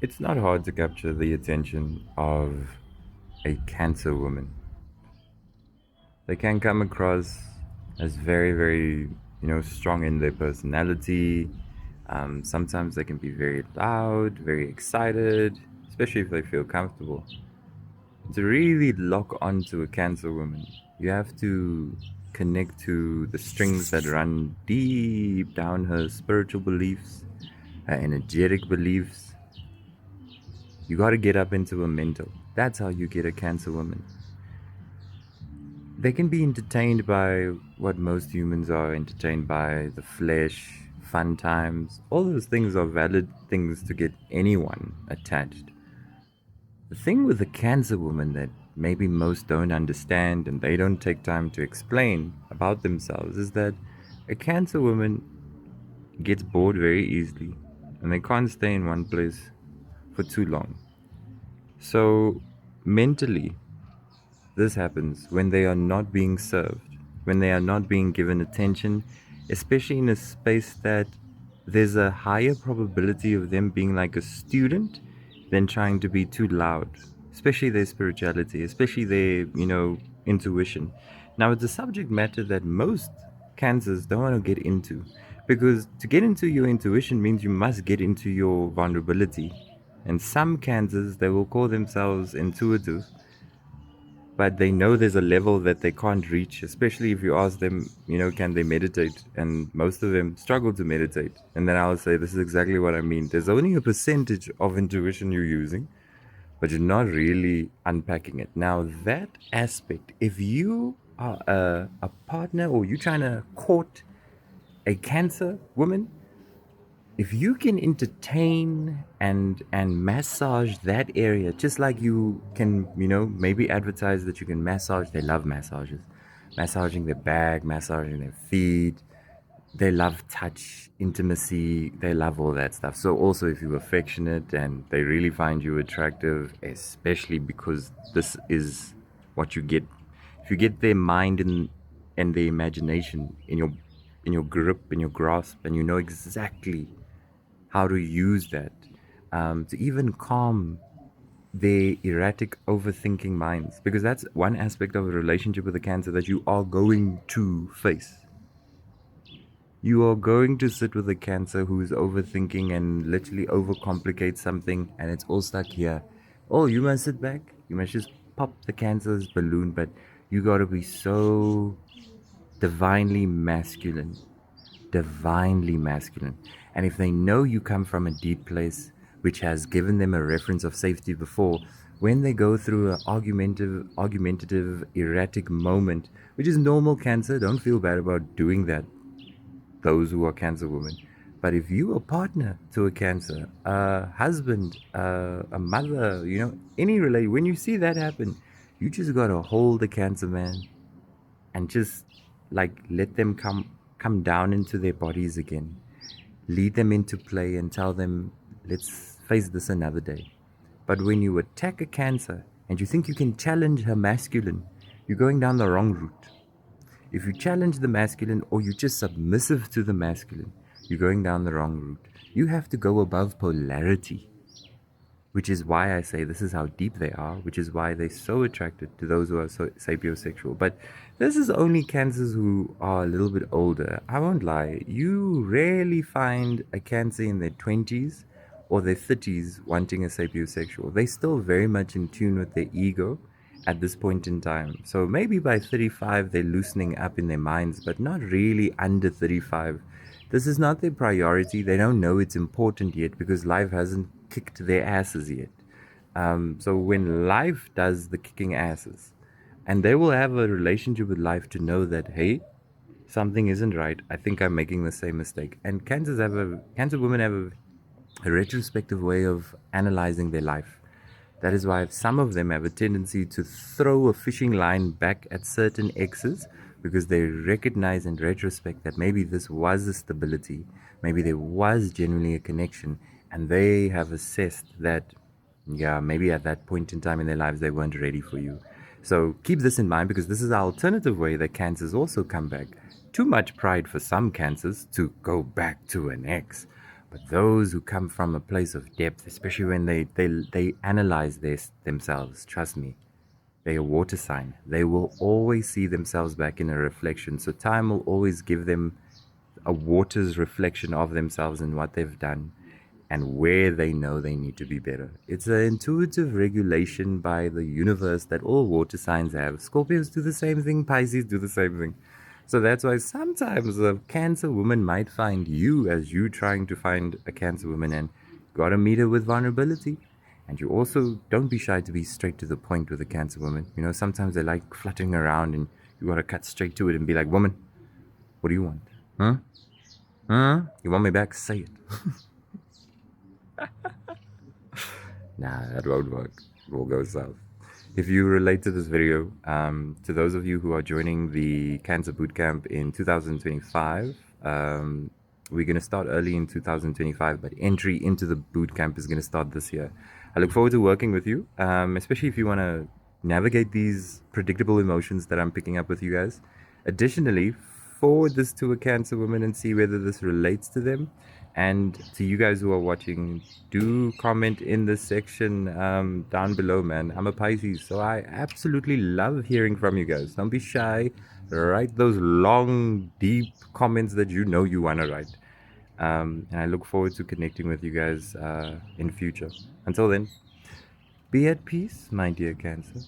It's not hard to capture the attention of a Cancer woman. They can come across as very, very, strong in their personality. Sometimes they can be very loud, very excited, especially if they feel comfortable. To really lock onto a Cancer woman, you have to connect to the strings that run deep down her spiritual beliefs, her energetic beliefs. You got to get up into a mental. That's how you get a Cancer woman. They can be entertained by what most humans are entertained by, the flesh, fun times. All those things are valid things to get anyone attached. The thing with the Cancer woman that maybe most don't understand and they don't take time to explain about themselves is that a Cancer woman gets bored very easily and they can't stay in one place for too long. So, mentally, this happens when they are not being served, when they are not being given attention, especially in a space that there's a higher probability of them being like a student than trying to be too loud, especially their spirituality, especially their, intuition. Now, it's a subject matter that most cancers don't want to get into because to get into your intuition means you must get into your vulnerability. And some cancers, they will call themselves intuitive, but they know there's a level that they can't reach, especially if you ask them, can they meditate? And most of them struggle to meditate. And then I'll say, this is exactly what I mean. There's only a percentage of intuition you're using, but you're not really unpacking it. Now, that aspect, if you are a partner or you're trying to court a Cancer woman, if you can entertain and massage that area just like you can, maybe advertise that you can massage. They love massages, massaging their back, massaging their feet. They love touch, intimacy. They love all that stuff. So also, if you're affectionate and they really find you attractive, especially because this is what you get, if you get their mind and their imagination in your grip, in your grasp, and you know exactly how to use that to even calm their erratic overthinking minds, because that's one aspect of a relationship with a Cancer that you are going to face. You are going to sit with a Cancer who is overthinking and literally overcomplicates something, and it's all stuck here. Oh, you must sit back, you must just pop the Cancer's balloon, but you gotta be so divinely masculine, divinely masculine. And if they know you come from a deep place, which has given them a reference of safety before, when they go through an argumentative, erratic moment, which is normal Cancer, don't feel bad about doing that, those who are Cancer women. But if you are a partner to a Cancer, a husband, a mother, any relate, when you see that happen, you just gotta hold the Cancer man and just like let them come down into their bodies again, lead them into play and tell them, let's face this another day. But when you attack a Cancer and you think you can challenge her masculine, you're going down the wrong route. If you challenge the masculine or you're just submissive to the masculine, you're going down the wrong route. You have to go above polarity, which is why I say this is how deep they are, which is why they're so attracted to those who are so sapiosexual. But this is only Cancers who are a little bit older. I won't lie, you rarely find a Cancer in their 20s or their 30s wanting a sapiosexual. They're still very much in tune with their ego at this point in time. So maybe by 35 they're loosening up in their minds, but not really under 35. This is not their priority. They don't know it's important yet because life hasn't kicked their asses yet. So when life does the kicking asses, and they will have a relationship with life to know that, hey, something isn't right. I think I'm making the same mistake. And Cancer women have a retrospective way of analyzing their life. That is why some of them have a tendency to throw a fishing line back at certain exes because they recognize in retrospect that maybe this was a stability, maybe there was genuinely a connection, and they have assessed that, yeah, maybe at that point in time in their lives they weren't ready for you. So keep this in mind because this is an alternative way that Cancers also come back. Too much pride for some Cancers to go back to an ex. But those who come from a place of depth, especially when they analyze themselves, trust me, they're a water sign. They will always see themselves back in a reflection. So time will always give them a water's reflection of themselves and what they've done and where they know they need to be better. It's an intuitive regulation by the universe that all water signs have. Scorpios do the same thing, Pisces do the same thing. So that's why sometimes a Cancer woman might find you as you trying to find a Cancer woman, and gotta meet her with vulnerability. And you also don't be shy to be straight to the point with a Cancer woman. You know, sometimes they like fluttering around and you gotta cut straight to it and be like, woman, what do you want? Huh? Huh? You want me back? Say it. Nah, that won't work. It will go south. If you relate to this video, to those of you who are joining the Cancer Bootcamp in 2025, we're going to start early in 2025, but entry into the bootcamp is going to start this year. I look forward to working with you, especially if you want to navigate these predictable emotions that I'm picking up with you guys. Additionally, forward this to a Cancer woman and see whether this relates to them. And to you guys who are watching, do comment in the section down below, man. I'm a Pisces, so I absolutely love hearing from you guys. Don't be shy. Write those long, deep comments that you know you want to write. And I look forward to connecting with you guys in future. Until then, be at peace, my dear Cancer.